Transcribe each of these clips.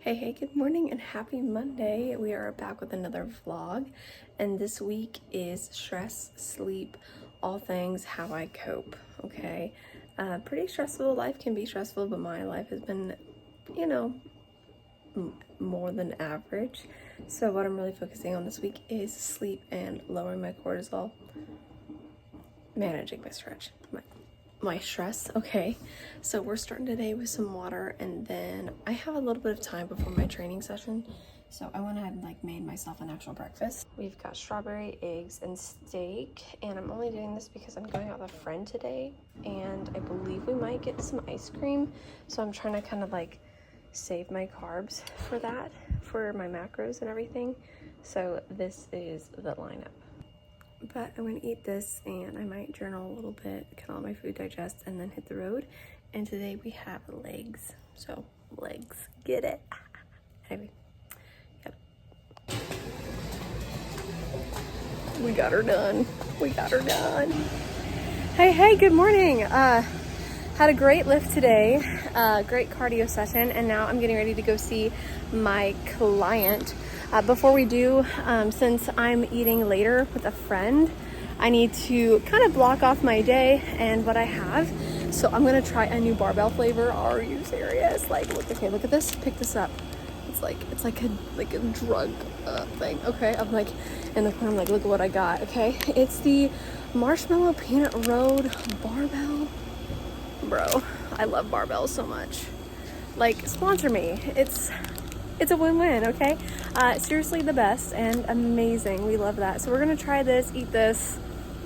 Hey, good morning and happy Monday. We are back with another vlog, and this week is stress, sleep, all things how I cope, okay? Pretty stressful. Life can be stressful, but my life has been, more than average. So what I'm really focusing on this week is sleep and lowering my cortisol, managing my stress. Okay, so we're starting today with some water, and then I have a little bit of time before my training session, so I went ahead and made myself an actual breakfast. We've got strawberry, eggs, and steak, and I'm only doing this because I'm going out with a friend today, and I believe we might get some ice cream, so I'm trying to kind of save my carbs for that, for my macros and everything. So this is the lineup. But I'm gonna eat this and I might journal a little bit, kind of let my food digest, and then hit the road. And today we have legs. So legs, get it. Anyway, yep. We got her done. Hey, good morning. Had a great lift today, great cardio session, and now I'm getting ready to go see my client. Before we do, since I'm eating later with a friend, I need to kind of block off my day and what I have. So I'm gonna try a new barbell flavor. Are you serious? Look at this. Pick this up. It's like a drug thing. Okay, I'm in the corner. I'm look at what I got. Okay, it's the Marshmallow Peanut Road barbell. Bro, I love barbells so much. Sponsor me. It's a win-win, okay? Seriously the best and amazing. We love that. So we're gonna try this, eat this,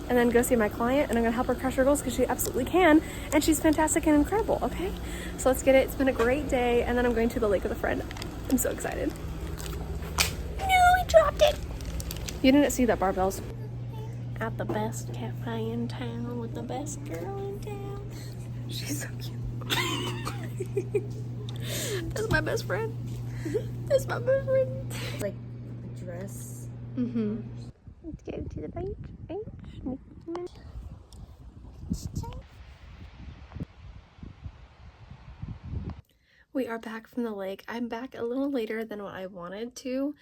and then go see my client, and I'm gonna help her crush her goals because she absolutely can, and she's fantastic and incredible, okay? So let's get it. It's been a great day, and then I'm going to the lake with a friend. I'm so excited. No, he dropped it. You didn't see that, barbells. At the best cafe in town with the best girl in town. She's so cute. That's my best friend. That's my best friend. Like a dress. Mm-hmm. Let's go to the beach. We are back from the lake. I'm back a little later than what I wanted to,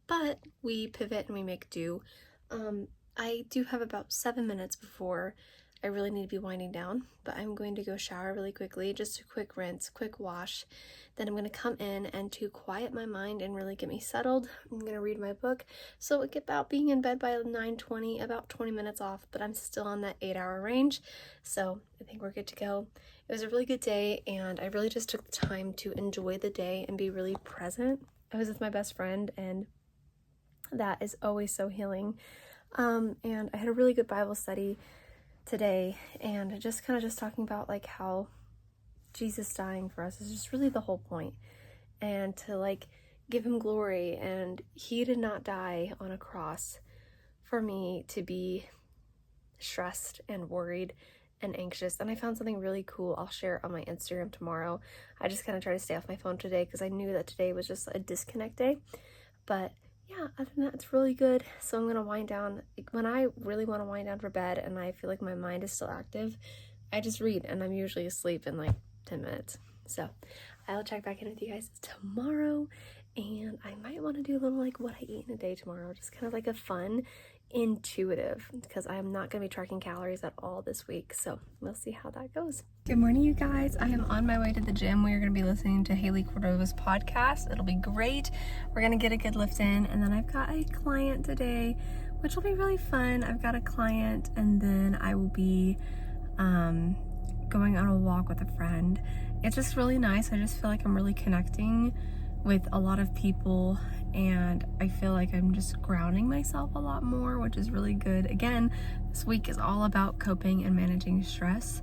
but we pivot and we make do. I do have about 7 minutes before I really need to be winding down, but I'm going to go shower really quickly, just a quick rinse, quick wash. Then I'm going to come in, and to quiet my mind and really get me settled, I'm going to read my book. So it get about being in bed by 9:20, about 20 minutes off, but I'm still on that 8-hour range. So I think we're good to go. It was a really good day, and I really just took the time to enjoy the day and be really present. I was with my best friend, and that is always so healing. And I had a really good Bible study today, and just talking about how Jesus dying for us is just really the whole point, and to give him glory. And he did not die on a cross for me to be stressed and worried and anxious. And I found something really cool. I'll share it on my Instagram tomorrow. I just try to stay off my phone today because I knew that today was just a disconnect day. But yeah, other than that, it's really good. So I'm gonna wind down. When I really want to wind down for bed and I feel like my mind is still active, I just read, and I'm usually asleep in 10 minutes. So I'll check back in with you guys tomorrow, and I might want to do a little what I eat in a day tomorrow, just a fun, intuitive, because I'm not going to be tracking calories at all this week, so we'll see how that goes. Good morning, you guys. I am on my way to the gym. We are going to be listening to Haley Cordova's podcast. It'll be great. We're going to get a good lift in, and then I've got a client today, which will be really fun. I've got a client, and then I will be going on a walk with a friend. It's just really nice. I just feel like I'm really connecting with a lot of people, and I feel like I'm just grounding myself a lot more, which is really good. Again, this week is all about coping and managing stress.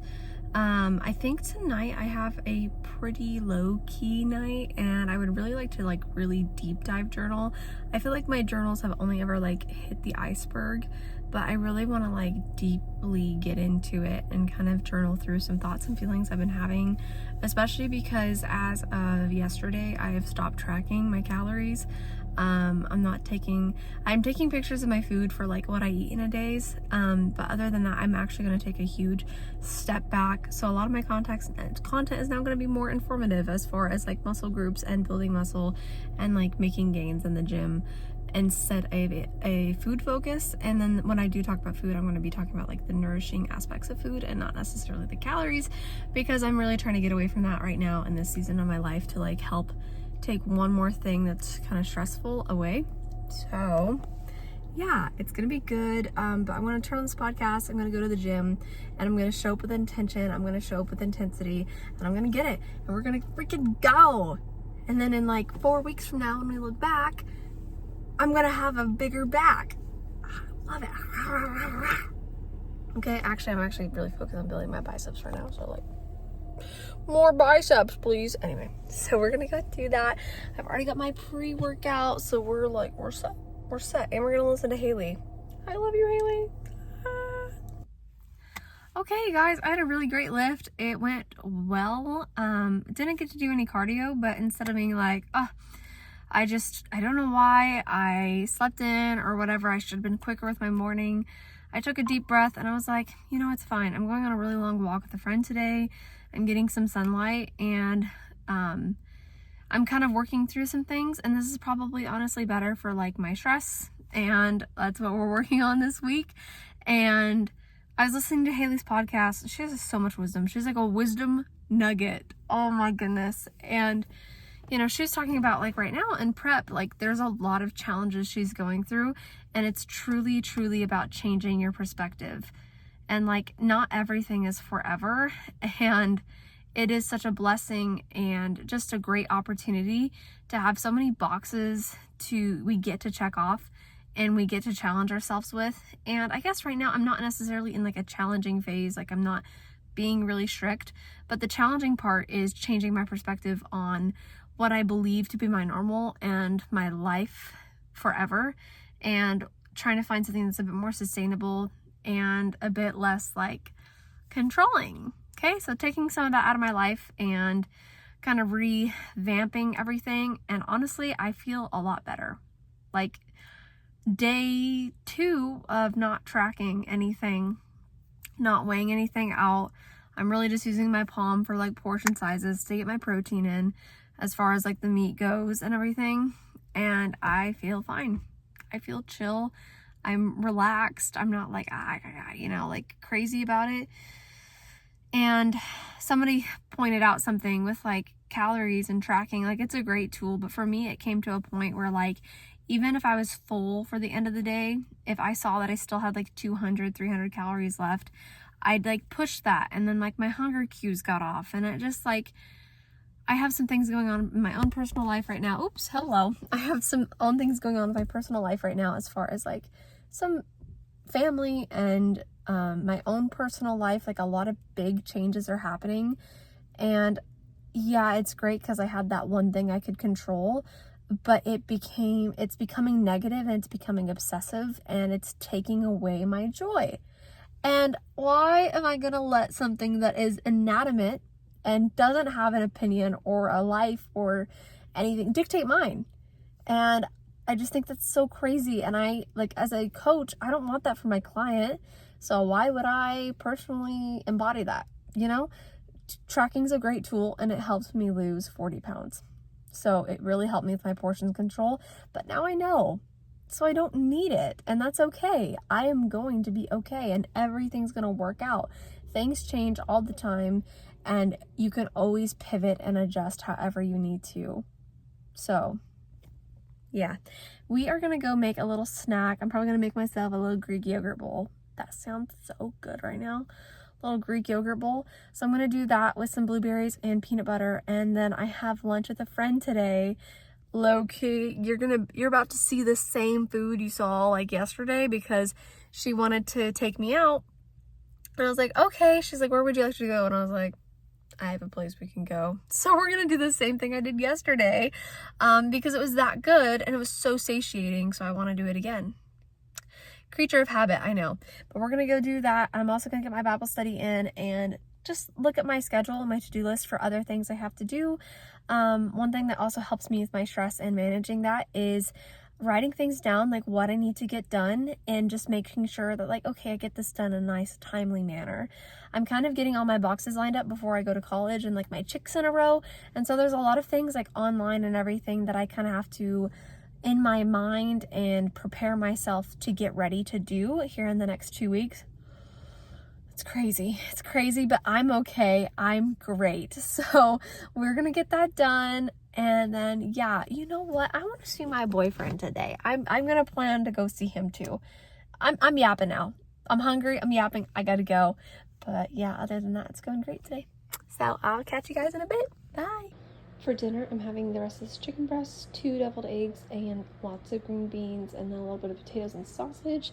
I think tonight I have a pretty low-key night, and I would really like to really deep dive journal. I feel like my journals have only ever hit the iceberg, but I really want to deeply get into it and journal through some thoughts and feelings I've been having, especially because as of yesterday I have stopped tracking my calories. I'm taking pictures of my food for like what I eat in a days. But other than that, I'm actually going to take a huge step back. So a lot of my content is now going to be more informative as far as like muscle groups and building muscle and like making gains in the gym, instead of a food focus. And then when I do talk about food, I'm going to be talking about like the nourishing aspects of food and not necessarily the calories, because I'm really trying to get away from that right now in this season of my life to like help take one more thing that's kind of stressful away. So yeah, it's gonna be good. But I'm gonna turn on this podcast, I'm gonna go to the gym, and I'm gonna show up with intention, I'm gonna show up with intensity, and I'm gonna get it, and we're gonna freaking go. And then in like 4 weeks from now, when we look back, I'm gonna have a bigger back. I love it. Okay, actually, I'm actually really focused on building my biceps right now, so like, more biceps, please. Anyway, so we're gonna go do that. I've already got my pre-workout, so we're set, and we're gonna listen to Haley. I love you, Haley. Okay, guys, I had a really great lift. It went well. Didn't get to do any cardio, but instead of being like, I don't know why I slept in or whatever, I should have been quicker with my morning, I took a deep breath and I was like, you know, it's fine. I'm going on a really long walk with a friend today. I'm getting some sunlight, and I'm kind of working through some things, and this is probably honestly better for like my stress, and that's what we're working on this week. And I was listening to Haley's podcast. She has so much wisdom. She's like a wisdom nugget. Oh my goodness. And you know, she's talking about like right now in prep, like there's a lot of challenges she's going through, and it's truly, truly about changing your perspective. And like, not everything is forever, and it is such a blessing and just a great opportunity to have so many boxes we get to check off and we get to challenge ourselves with. And I guess right now I'm not necessarily in like a challenging phase, like I'm not being really strict, but the challenging part is changing my perspective on what I believe to be my normal and my life forever, and trying to find something that's a bit more sustainable and a bit less like controlling. Okay, so taking some of that out of my life and kind of revamping everything, and honestly, I feel a lot better. Like day 2 of not tracking anything, not weighing anything out, I'm really just using my palm for like portion sizes to get my protein in as far as like the meat goes and everything, and I feel fine. I feel chill. I'm relaxed. I'm not like, like crazy about it. And somebody pointed out something with like calories and tracking. Like, it's a great tool, but for me, it came to a point where like, even if I was full for the end of the day, if I saw that I still had like 200, 300 calories left, I'd like push that. And then like my hunger cues got off, and it just like, I have some things going on in my own personal life right now. Oops, hello. I have some own things going on in my personal life right now as far as like some family and my own personal life. Like a lot of big changes are happening, and yeah, it's great because I had that one thing I could control, but it's becoming negative, and it's becoming obsessive, and it's taking away my joy. And why am I gonna let something that is inanimate and doesn't have an opinion or a life or anything dictate mine? And I just think that's so crazy. And I, like, as a coach, I don't want that for my client. So why would I personally embody that? You know, tracking's a great tool, and it helps me lose 40 pounds. So it really helped me with my portion control, but now I know, so I don't need it, and that's okay. I am going to be okay, and everything's going to work out. Things change all the time, and you can always pivot and adjust however you need to. So yeah, we are going to go make a little snack. I'm probably going to make myself a little Greek yogurt bowl. That sounds so good right now. Little Greek yogurt bowl. So I'm going to do that with some blueberries and peanut butter. And then I have lunch with a friend today. Low key, you're about to see the same food you saw like yesterday, because she wanted to take me out. And I was like, okay. She's like, where would you like to go? And I was like, I have a place we can go. So we're going to do the same thing I did yesterday, because it was that good and it was so satiating. So I want to do it again. Creature of habit, I know. But we're going to go do that. I'm also going to get my Bible study in and just look at my schedule and my to-do list for other things I have to do. One thing that also helps me with my stress and managing that is writing things down, like what I need to get done, and just making sure that, like, okay, I get this done in a nice, timely manner. I'm kind of getting all my boxes lined up before I go to college and like my chicks in a row. And so there's a lot of things like online and everything that I kind of have to in my mind and prepare myself to get ready to do here in the next 2 weeks. It's crazy, but I'm okay. I'm great. So we're gonna get that done. And then, yeah, you know what? I want to see my boyfriend today. I'm gonna plan to go see him too. I'm yapping now. I'm hungry. I'm yapping. I gotta go. But yeah, other than that, it's going great today. So I'll catch you guys in a bit. Bye. For dinner, I'm having the rest of this chicken breast, 2 deviled eggs, and lots of green beans, and then a little bit of potatoes and sausage.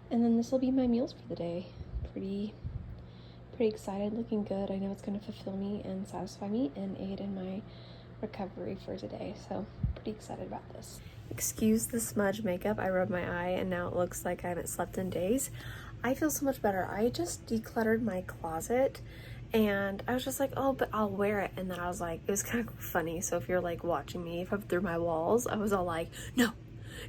And then this will be my meals for the day. Pretty excited, looking good. I know it's going to fulfill me and satisfy me and aid in my recovery for today. So pretty excited about this. Excuse the smudge makeup. I rubbed my eye and now it looks like I haven't slept in days. I feel so much better. I just decluttered my closet and I was just like, oh, but I'll wear it. And then I was like, it was kind of funny. So if you're like watching me from through my walls, I was all like, no,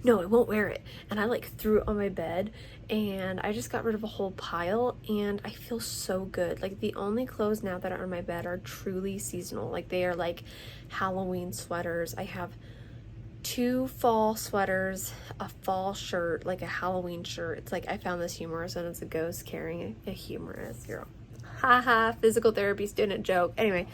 I won't wear it. And I like threw it on my bed and I just got rid of a whole pile and I feel so good. Like the only clothes now that are on my bed are truly seasonal. Like they are like Halloween sweaters. I have 2 fall sweaters, a fall shirt, like a Halloween shirt. It's like I found this humorous and it's a ghost carrying a humorous girl. Haha, physical therapy student joke. Anyway,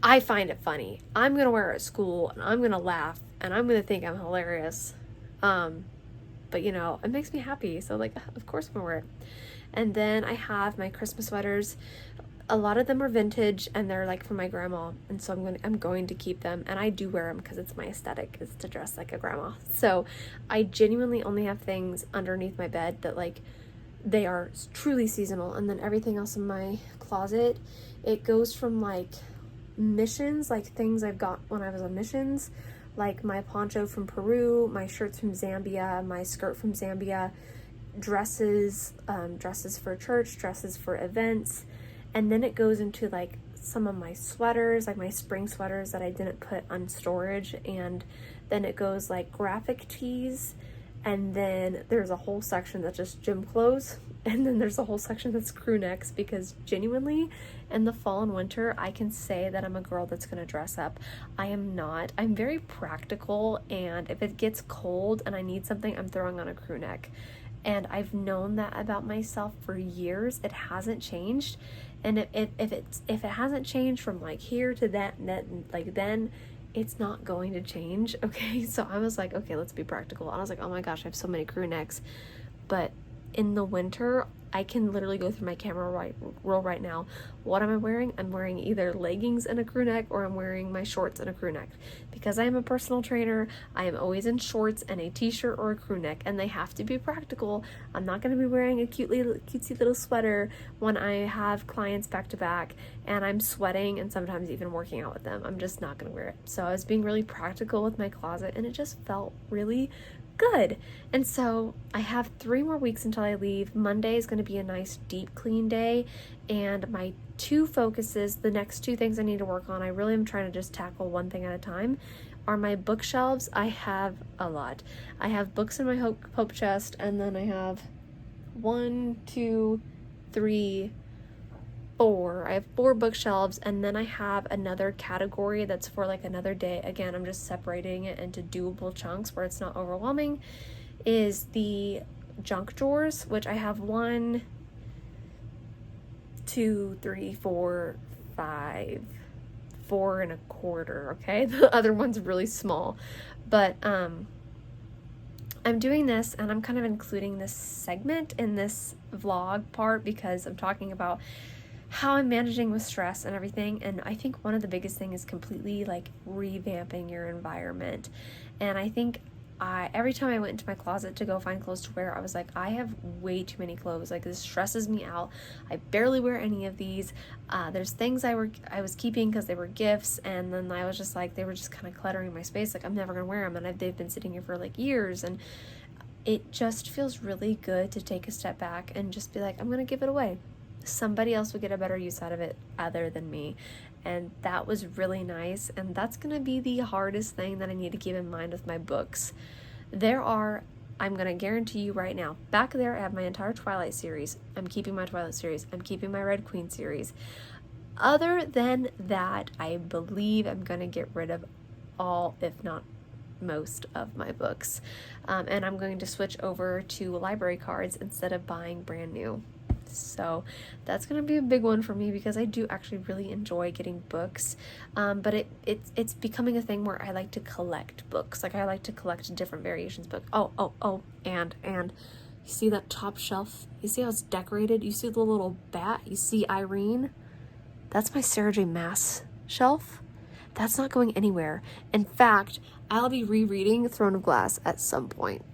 I find it funny. I'm gonna wear it at school and I'm gonna laugh and I'm gonna think I'm hilarious. But you know, it makes me happy. So like, of course I'm gonna wear it. And then I have my Christmas sweaters. A lot of them are vintage and they're like from my grandma. And so I'm going to keep them. And I do wear them because it's my aesthetic is to dress like a grandma. So I genuinely only have things underneath my bed that like, they are truly seasonal. And then everything else in my closet, it goes from like missions, like things I've got when I was on missions, like my poncho from Peru, my shirts from Zambia, my skirt from Zambia, dresses for church, dresses for events. And then it goes into like some of my sweaters, like my spring sweaters that I didn't put on storage. And then it goes like graphic tees. And then there's a whole section that's just gym clothes. And then there's a whole section that's crew necks because genuinely in the fall and winter, I can say that I'm a girl that's going to dress up. I am not. I'm very practical. And if it gets cold and I need something, I'm throwing on a crew neck. And I've known that about myself for years. It hasn't changed. And if it hasn't changed from like here to that like then, it's not going to change. Okay, so I was like, okay, let's be practical. I was like, oh my gosh, I have so many crew necks. But in the winter, I can literally go through my camera roll right now. What am I wearing? I'm wearing either leggings and a crew neck or I'm wearing my shorts and a crew neck. Because I am a personal trainer, I am always in shorts and a t-shirt or a crew neck and they have to be practical. I'm not going to be wearing a cutesy little sweater when I have clients back to back and I'm sweating and sometimes even working out with them. I'm just not going to wear it. So I was being really practical with my closet and it just felt really good. And so I have 3 more weeks until I leave. Monday is going to be a nice deep clean day and my 2 focuses, the next 2 things I need to work on, I really am trying to just tackle one thing at a time, are my bookshelves. I have a lot. I have books in my hope chest and then I have 1, 2, 3, 4. I have 4 bookshelves and then I have another category that's for like another day. Again, I'm just separating it into doable chunks where it's not overwhelming, is the junk drawers, which I have 1, 2, 3, 4, 5, 4 and a quarter. Okay, the other one's really small, but I'm doing this and I'm kind of including this segment in this vlog part because I'm talking about how I'm managing with stress and everything. And I think one of the biggest thing is completely like revamping your environment. And I think every time I went into my closet to go find clothes to wear, I was like, I have way too many clothes. Like this stresses me out. I barely wear any of these. There's things I was keeping because they were gifts. And then I was just like, they were just kind of cluttering my space. Like I'm never gonna wear them. And they've been sitting here for like years. And it just feels really good to take a step back and just be like, I'm gonna give it away. somebody else would get a better use out of it other than me. And that was really nice. And that's going to be the hardest thing that I need to keep in mind with my books. I'm going to guarantee you right now, back there I have my entire Twilight series. I'm keeping my Twilight series. I'm keeping my Red Queen series. Other than that, I believe I'm going to get rid of all, if not most, of my books. And I'm going to switch over to library cards instead of buying brand new. So that's going to be a big one for me because I do actually really enjoy getting books. But it's becoming a thing where I like to collect books. Like I like to collect different variations book. And you see that top shelf? You see how it's decorated? You see the little bat? You see Irene? That's my Sarah J. Maas shelf. That's not going anywhere. In fact, I'll be rereading Throne of Glass at some point.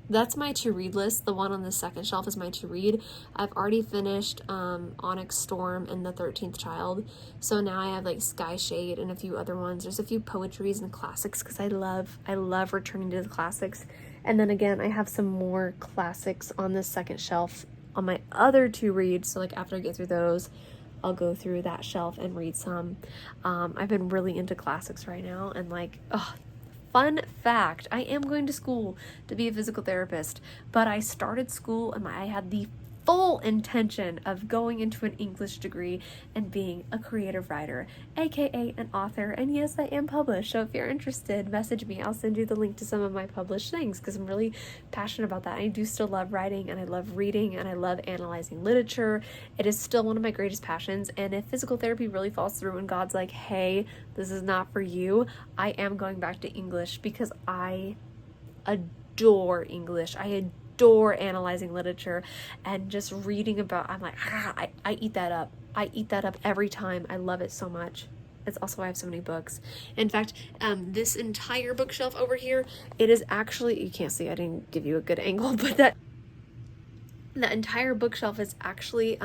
That's my to-read list. The one on the second shelf is my to-read. I've already finished Onyx Storm and The 13th Child. So now I have like Sky Shade and a few other ones. There's a few poetries and classics because I love returning to the classics. And then again, I have some more classics on the second shelf on my other to-read. So like after I get through those, I'll go through that shelf and read some. I've been really into classics right now, and like, fun fact, I am going to school to be a physical therapist, but I started school and I had the full intention of going into an English degree and being a creative writer, aka an author. And yes, I am published, so if you're interested, message me. I'll send you the link to some of my published things because I'm really passionate about that. I do still love writing, and I love reading, and I love analyzing literature. It is still one of my greatest passions, and if physical therapy really falls through and God's like, hey, this is not for you, I am going back to English because I adore English. I adore analyzing literature and just reading about, I'm like, I eat that up. I eat that up every time. I love it so much. It's also why I have so many books. In fact, this entire bookshelf over here, it is actually, you can't see, I didn't give you a good angle, but that entire bookshelf is actually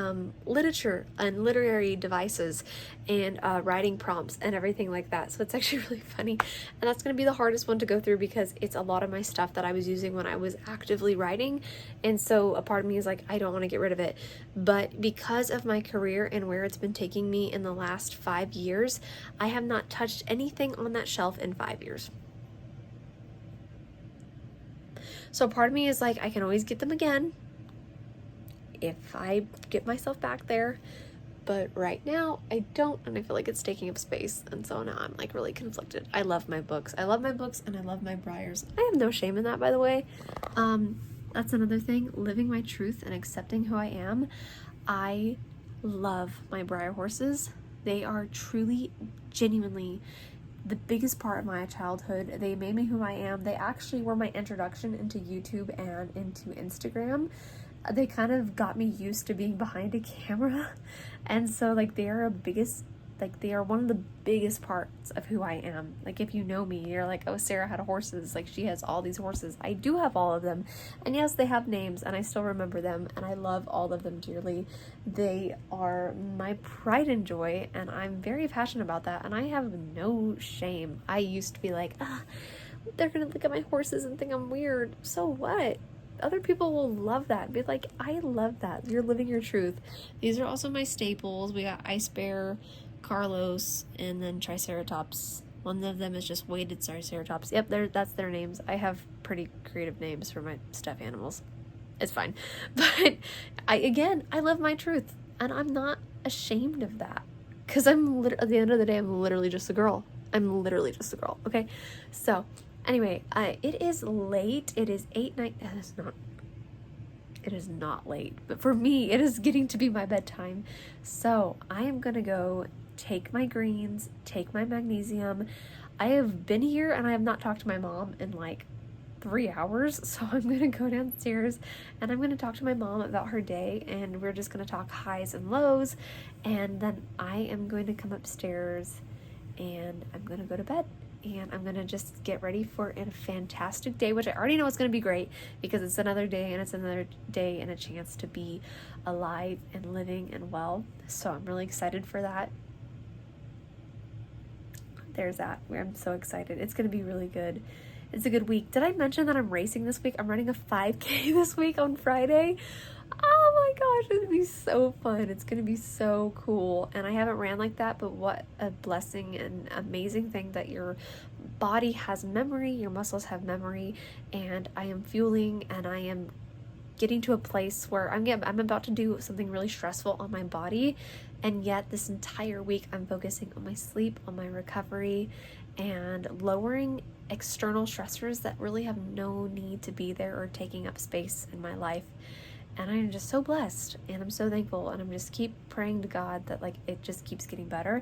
literature and literary devices and writing prompts and everything like that. So it's actually really funny. And that's going to be the hardest one to go through because it's a lot of my stuff that I was using when I was actively writing. And so a part of me is like, I don't want to get rid of it. But because of my career and where it's been taking me in the last 5 years, I have not touched anything on that shelf in 5 years. So part of me is like, I can always get them again if I get myself back there, but right now I don't, and I feel like it's taking up space, and so now I'm like really conflicted. I love my books and I love my briars. I have no shame in that, by the way. That's another thing, living my truth and accepting who I am. I love my briar horses. They are truly, genuinely the biggest part of my childhood. They made me who I am. They actually were my introduction into YouTube and into Instagram. They kind of got me used to being behind a camera, and so like they are one of the biggest parts of who I am. Like if you know me, you're like, oh, Sarah had horses, like she has all these horses. I do have all of them, and yes, they have names and I still remember them, and I love all of them dearly. They are my pride and joy, and I'm very passionate about that, and I have no shame. I used to be like, they're gonna look at my horses and think I'm weird. So what? Other people will love that. Be like, I love that. You're living your truth. These are also my staples. We got Ice Bear, Carlos, and then Triceratops. One of them is just weighted Triceratops. Yep, that's their names. I have pretty creative names for my stuffed animals. It's fine. But I love my truth. And I'm not ashamed of that. Because at the end of the day, I'm literally just a girl. Okay? So anyway, it is late. It is 8:09. It is not late, but for me, it is getting to be my bedtime. So I am gonna go take my greens, take my magnesium. I have been here and I have not talked to my mom in like 3 hours. So I'm gonna go downstairs and I'm gonna talk to my mom about her day, and we're just gonna talk highs and lows. And then I am going to come upstairs and I'm gonna go to bed. And I'm going to just get ready for a fantastic day, which I already know is going to be great because it's another day, and it's another day and a chance to be alive and living and well. So I'm really excited for that. There's that. I'm so excited. It's going to be really good. It's a good week. Did I mention that I'm racing this week? I'm running a 5K this week on Friday. Oh my gosh, it's gonna be so fun. It's gonna be so cool. And I haven't ran like that, but what a blessing and amazing thing that your body has memory, your muscles have memory, and I am fueling and I am getting to a place where I'm about to do something really stressful on my body, and yet this entire week I'm focusing on my sleep, on my recovery, and lowering external stressors that really have no need to be there or taking up space in my life. And I'm just so blessed and I'm so thankful, and I'm just keep praying to God that like it just keeps getting better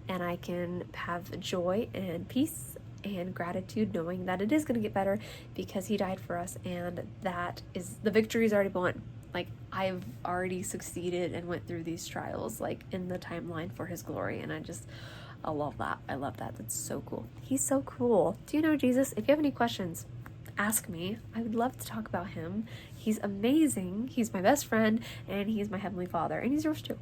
and I can have joy and peace and gratitude knowing that it is going to get better because he died for us, and that is the victory is already won. Like I've already succeeded and went through these trials like in the timeline for his glory, and I love that. I love that. That's so cool. He's so cool. Do you know Jesus? If you have any questions, ask me. I would love to talk about him. He's amazing. He's my best friend, and he's my heavenly Father, and he's yours too.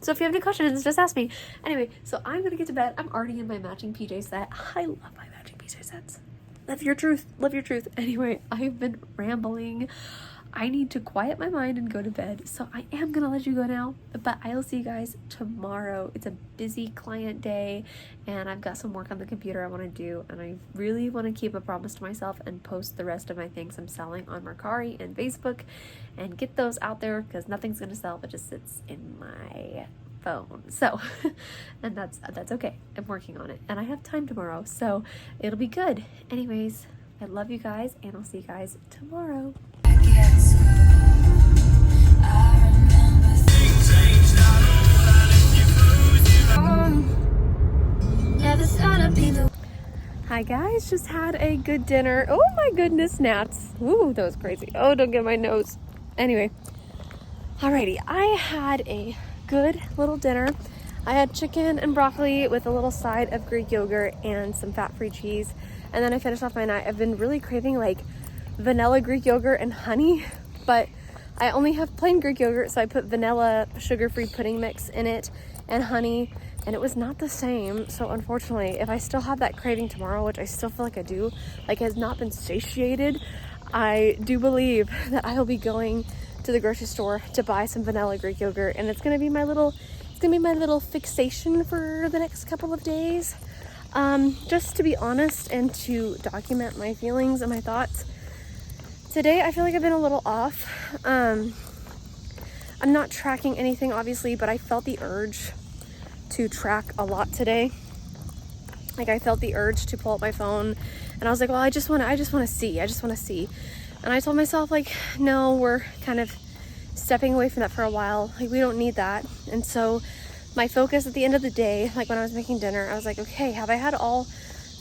So if you have any questions, just ask me. Anyway, so I'm gonna get to bed. I'm already in my matching PJ set. I love my matching PJ sets. Live your truth. Live your truth. Anyway, I've been rambling. I need to quiet my mind and go to bed. So I am gonna let you go now, but I'll see you guys tomorrow. It's a busy client day and I've got some work on the computer I want to do, and I really want to keep a promise to myself and post the rest of my things I'm selling on Mercari and Facebook and get those out there, because nothing's gonna sell if it just sits in my phone. So and that's okay. I'm working on it and I have time tomorrow, so it'll be good. Anyways, I love you guys and I'll see you guys tomorrow. Hi guys, just had a good dinner. Oh my goodness, gnats. Ooh, that was crazy. Oh, don't get my nose. Anyway, alrighty, I had a good little dinner. I had chicken and broccoli with a little side of Greek yogurt and some fat-free cheese. And then I finished off my night. I've been really craving like vanilla Greek yogurt and honey, but I only have plain Greek yogurt, so I put vanilla sugar-free pudding mix in it and honey, and it was not the same. So unfortunately, if I still have that craving tomorrow, which I still feel like I do, like it has not been satiated, I do believe that I will be going to the grocery store to buy some vanilla Greek yogurt, and it's gonna be my little fixation for the next couple of days. Just to be honest and to document my feelings and my thoughts. Today, I feel like I've been a little off. I'm not tracking anything, obviously, but I felt the urge to track a lot today. Like I felt the urge to pull up my phone, and I was like, well, I just want to see. And I told myself like, no, we're kind of stepping away from that for a while. Like we don't need that. And so my focus at the end of the day, like when I was making dinner, I was like, okay, have I had all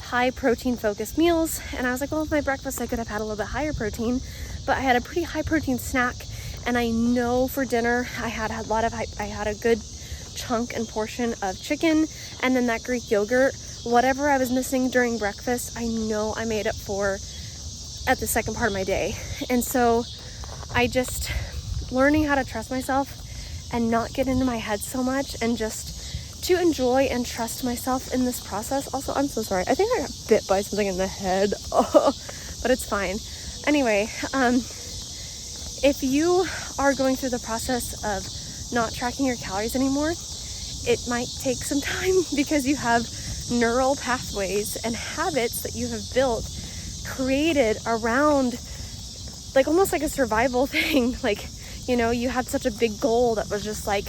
high protein focused meals? And I was like, well, with my breakfast I could have had a little bit higher protein, but I had a pretty high protein snack. And I know for dinner I had a good chunk and portion of chicken, and then that Greek yogurt. Whatever I was missing during breakfast, I know I made up for at the second part of my day. And so I just learning how to trust myself and not get into my head so much, and just to enjoy and trust myself in this process. Also, I'm so sorry. I think I got bit by something in the head, but it's fine. Anyway, if you are going through the process of not tracking your calories anymore, it might take some time because you have neural pathways and habits that you have built, created around like almost like a survival thing. Like, you know, you had such a big goal that was just like,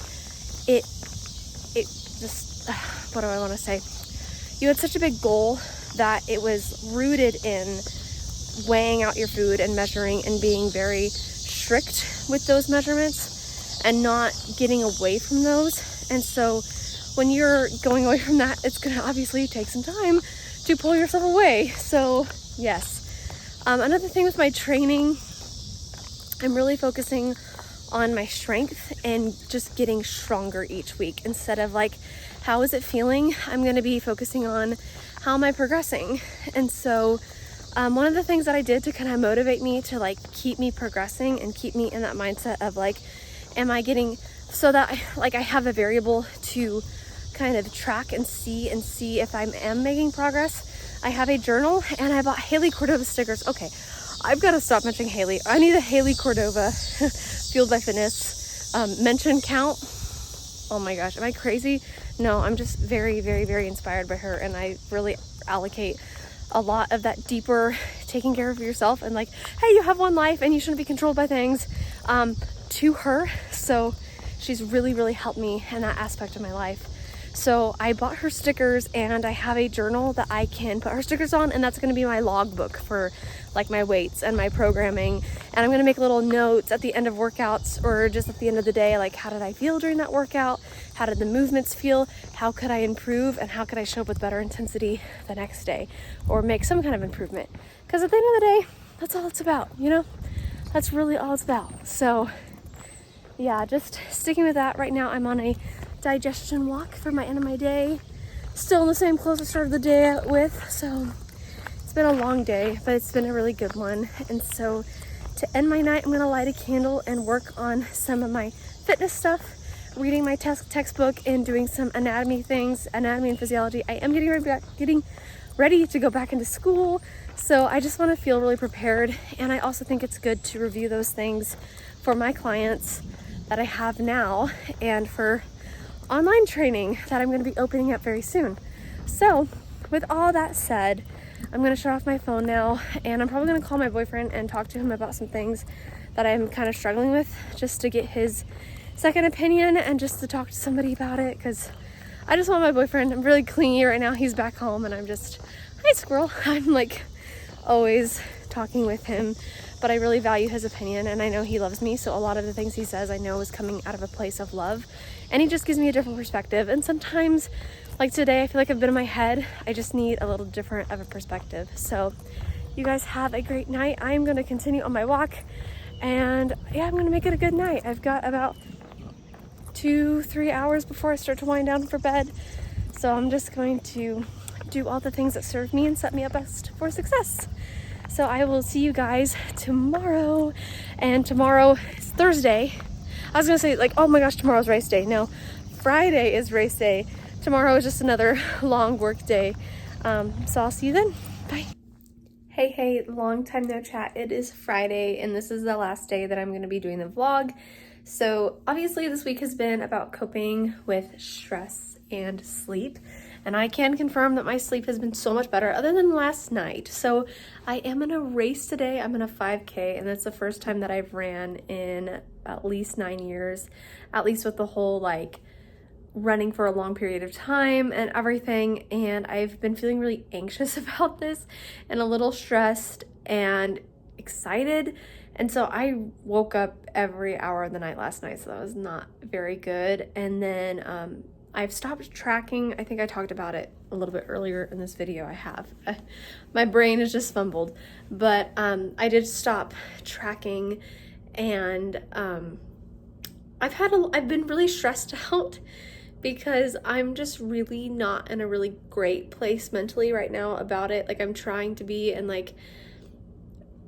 what do I want to say? You had such a big goal that it was rooted in weighing out your food and measuring and being very strict with those measurements and not getting away from those. And so when you're going away from that, it's going to obviously take some time to pull yourself away. So yes. Another thing with my training, I'm really focusing on my strength and just getting stronger each week. Instead of like, how is it feeling? I'm going to be focusing on how am I progressing? And so one of the things that I did to kind of motivate me to like keep me progressing and keep me in that mindset of like, am I getting, so that I have a variable to kind of track and see if I am making progress. I have a journal and I bought Haley Cordova stickers. Okay, I've got to stop mentioning Haley. I need a Haley Cordova Fueled by Fitness mention count. Oh my gosh, am I crazy? No, I'm just very, very, very inspired by her, and I really allocate a lot of that deeper taking care of yourself and like, hey, you have one life and you shouldn't be controlled by things, to her. So she's really, really helped me in that aspect of my life. So I bought her stickers, and I have a journal that I can put her stickers on, and that's going to be my logbook for like my weights and my programming. And I'm going to make little notes at the end of workouts, or just at the end of the day, like, how did I feel during that workout? How did the movements feel? How could I improve? And how could I show up with better intensity the next day, or make some kind of improvement? Because at the end of the day, that's all it's about, you know? That's really all it's about. So yeah, just sticking with that. Right now I'm on a digestion walk for my end of my day. Still in the same clothes I started the day with. So it's been a long day, but it's been a really good one. And so to end my night, I'm gonna light a candle and work on some of my fitness stuff, reading my textbook and doing some anatomy things, anatomy and physiology. I am getting ready to go back into school. So I just wanna feel really prepared. And I also think it's good to review those things for my clients that I have now, and for online training that I'm going to be opening up very soon. So with all that said, I'm going to shut off my phone now, and I'm probably going to call my boyfriend and talk to him about some things that I'm kind of struggling with, just to get his second opinion and just to talk to somebody about it, because I just want my boyfriend. I'm really clingy right now. He's back home, and I'm just, hi squirrel. I'm like always talking with him, but I really value his opinion, and I know he loves me. So a lot of the things he says I know is coming out of a place of love, and he just gives me a different perspective. And sometimes, like today, I feel like I've been in my head. I just need a little different of a perspective. So you guys have a great night. I'm going to continue on my walk, and yeah, I'm going to make it a good night. I've got about 2-3 hours before I start to wind down for bed. So I'm just going to do all the things that serve me and set me up best for success. So I will see you guys tomorrow. And tomorrow is Thursday. I was gonna say, like, oh my gosh, tomorrow's race day. No, Friday is race day. Tomorrow is just another long work day. So I'll see you then. Bye. Hey, long time no chat. It is Friday, and this is the last day that I'm gonna be doing the vlog. So obviously this week has been about coping with stress and sleep. And I can confirm that my sleep has been so much better, other than last night. So I am in a race today. I'm in a 5K, and that's the first time that I've ran in at least 9 years, at least with the whole like running for a long period of time and everything. And I've been feeling really anxious about this and a little stressed and excited. And so I woke up every hour of the night last night, so that was not very good. And then I've stopped tracking. I think I talked about it a little bit earlier in this video. I have. My brain is just fumbled. But I did stop tracking, and I've been really stressed out because I'm just really not in a really great place mentally right now about it. Like, I'm trying to be, and like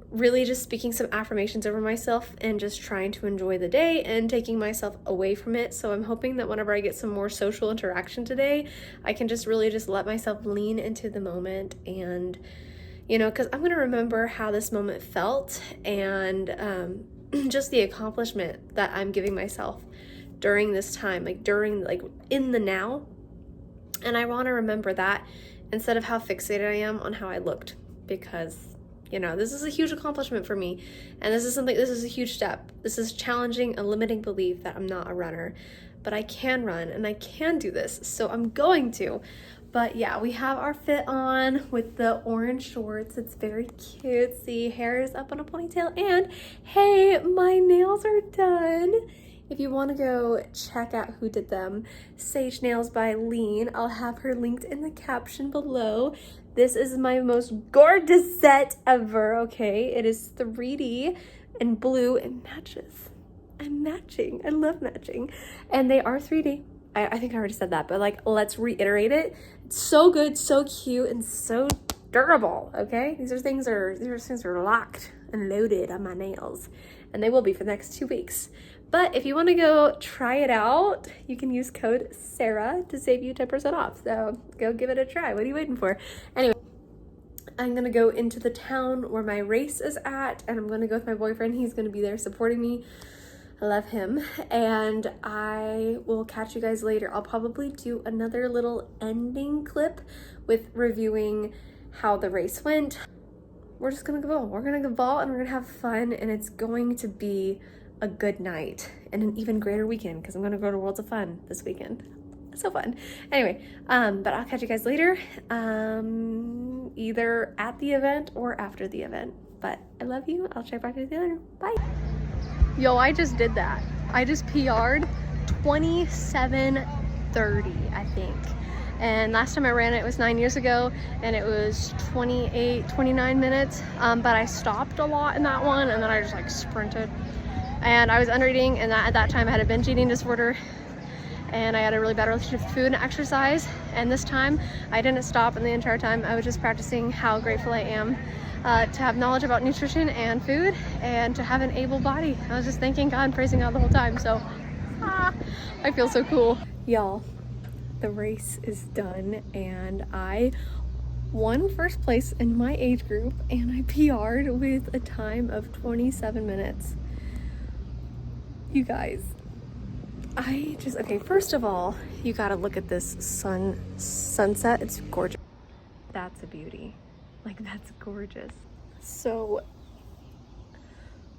really just speaking some affirmations over myself and just trying to enjoy the day and taking myself away from it. So I'm hoping that whenever I get some more social interaction today, I can just really just let myself lean into the moment, and you know, because I'm going to remember how this moment felt, and just the accomplishment that I'm giving myself during this time, like in the now. And I want to remember that instead of how fixated I am on how I looked, because you know, this is a huge accomplishment for me, and this is a huge step. This is challenging a limiting belief that I'm not a runner, but I can run and I can do this, so I'm going to. But yeah, we have our fit on with the orange shorts. It's very cute. See, hair is up on a ponytail, and hey, my nails are done. If you want to go check out who did them, Sage Nails by Lean. I'll have her linked in the caption below. This is my most gorgeous set ever, okay? It is 3D and blue and matches. I'm matching. I love matching. And they are 3D. I think I already said that, but like, let's reiterate it. It's so good, so cute, and so durable, okay? These things are locked and loaded on my nails, and they will be for the next 2 weeks. But if you want to go try it out, you can use code Sarah to save you 10% off. So go give it a try. What are you waiting for? Anyway, I'm going to go into the town where my race is at, and I'm going to go with my boyfriend. He's going to be there supporting me. I love him, and I will catch you guys later. I'll probably do another little ending clip with reviewing how the race went. We're just gonna go. We're gonna go vault and we're gonna have fun, and it's going to be a good night and an even greater weekend because I'm gonna go to Worlds of Fun this weekend. So fun. Anyway, but I'll catch you guys later, either at the event or after the event. But I love you. I'll check back with you later. Bye. Yo, I just did that. I just PR'd 27:30, I think. And last time I ran it was 9 years ago, and it was 29 minutes. But I stopped a lot in that one, and then I just like sprinted. And I was under eating, and at that time I had a binge eating disorder, and I had a really bad relationship with food and exercise. And this time I didn't stop, and the entire time I was just practicing how grateful I am to have knowledge about nutrition and food, and to have an able body. I was just thanking God and praising God the whole time. So I feel so cool. Y'all, the race is done, and I won first place in my age group, and I PR'd with a time of 27 minutes. You guys, okay, first of all, you gotta look at this sunset. It's gorgeous. That's a beauty. Like, that's gorgeous. So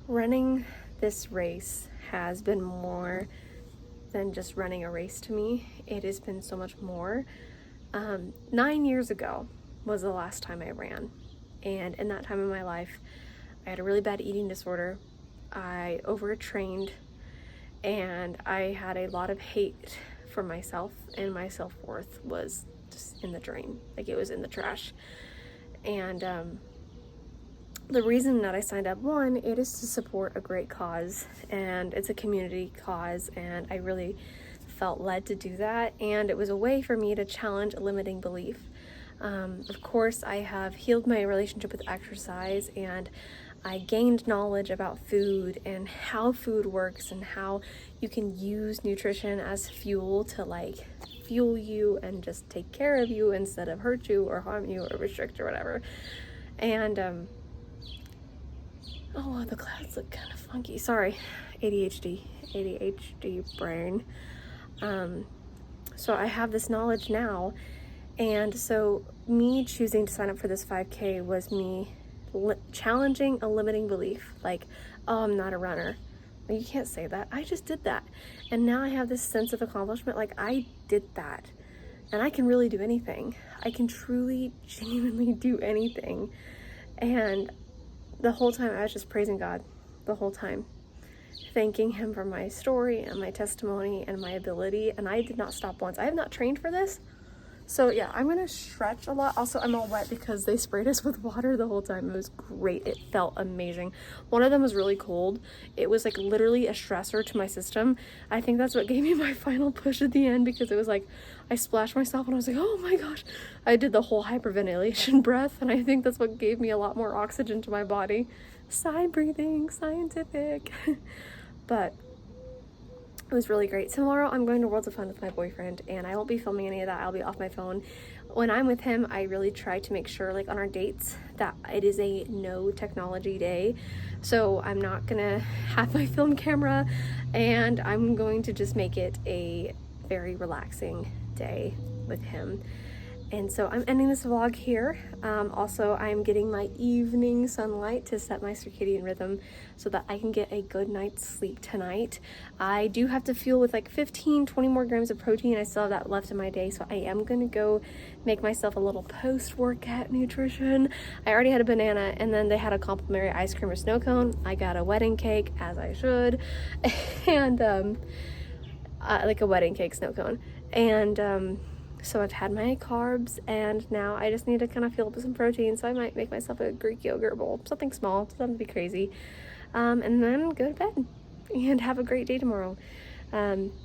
running this race has been more than just running a race to me. It has been so much more. 9 years ago was the last time I ran. And in that time of my life, I had a really bad eating disorder. I overtrained, and I had a lot of hate for myself, and my self-worth was just in the drain. Like, it was in the trash. And the reason that I signed up, one, it is to support a great cause, and it's a community cause, and I really felt led to do that. And it was a way for me to challenge a limiting belief. Of course, I have healed my relationship with exercise, and I gained knowledge about food and how food works, and how you can use nutrition as fuel to like fuel you and just take care of you instead of hurt you or harm you or restrict or whatever. And oh, the clouds look kind of funky. Sorry, ADHD brain. So I have this knowledge now, and so me choosing to sign up for this 5K was me challenging a limiting belief, like, oh, I'm not a runner. Well, you can't say that. I just did that, and now I have this sense of accomplishment. Like, I did that, and I can really do anything. I can truly, genuinely do anything. And the whole time I was just praising God, the whole time, thanking him for my story and my testimony and my ability. And I did not stop once. I have not trained for this. So yeah, I'm gonna stretch a lot. Also, I'm all wet because they sprayed us with water the whole time. It was great. It felt amazing. One of them was really cold. It was like literally a stressor to my system. I think that's what gave me my final push at the end, because it was like I splashed myself and I was like, oh my gosh. I did the whole hyperventilation breath, and I think that's what gave me a lot more oxygen to my body. Side breathing, scientific. But it was really great. Tomorrow I'm going to Worlds of Fun with my boyfriend, and I won't be filming any of that. I'll be off my phone. When I'm with him, I really try to make sure, like on our dates, that it is a no technology day. So I'm not gonna have my film camera, and I'm going to just make it a very relaxing day with him. And so I'm ending this vlog here. Also, I'm getting my evening sunlight to set my circadian rhythm so that I can get a good night's sleep tonight. I do have to fuel with like 15-20 more grams of protein. I still have that left in my day, so I am gonna go make myself a little post-workout nutrition. I already had a banana, and then they had a complimentary ice cream or snow cone. I got a wedding cake, as I should, and like a wedding cake snow cone. And so I've had my carbs, and now I just need to kind of fill up with some protein. So I might make myself a Greek yogurt bowl, something small, doesn't be crazy, and then go to bed and have a great day tomorrow.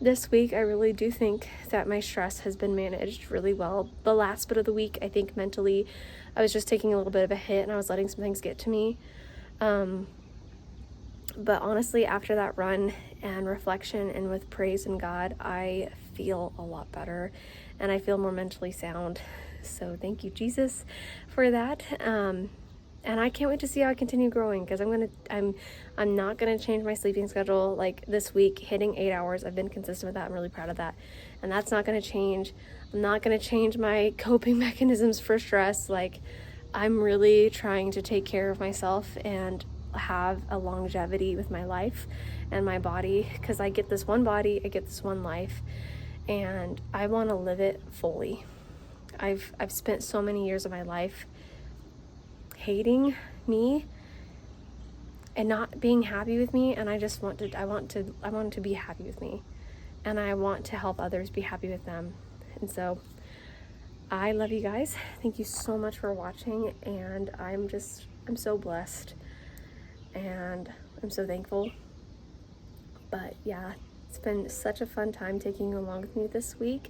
This week, I really do think that my stress has been managed really well. The last bit of the week, I think mentally, I was just taking a little bit of a hit, and I was letting some things get to me. But honestly, after that run and reflection and with praise and God, I feel a lot better, and I feel more mentally sound. So thank you, Jesus, for that. And And I can't wait to see how I continue growing, because I'm not gonna change my sleeping schedule. Like this week, hitting 8 hours, I've been consistent with that. I'm really proud of that, and that's not gonna change. I'm not gonna change my coping mechanisms for stress. Like, I'm really trying to take care of myself and have a longevity with my life and my body, because I get this one body, I get this one life, and I want to live it fully. I've spent so many years of my life hating me and not being happy with me, and I want to be happy with me, and I want to help others be happy with them. And so I love you guys. Thank you so much for watching, and I'm so blessed and I'm so thankful. But yeah, it's been such a fun time taking you along with me this week.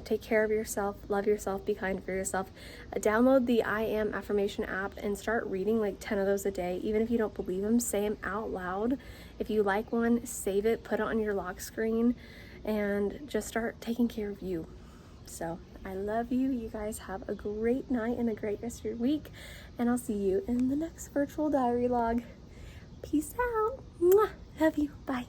Take care of yourself, love yourself, be kind for yourself. Download the I Am Affirmation app and start reading like 10 of those a day. Even if you don't believe them, say them out loud. If you like one, save it, put it on your lock screen, and just start taking care of you. So I love you. You guys have a great night and a great rest of your week, and I'll see you in the next virtual diary log. Peace out. Mwah. Love you. Bye.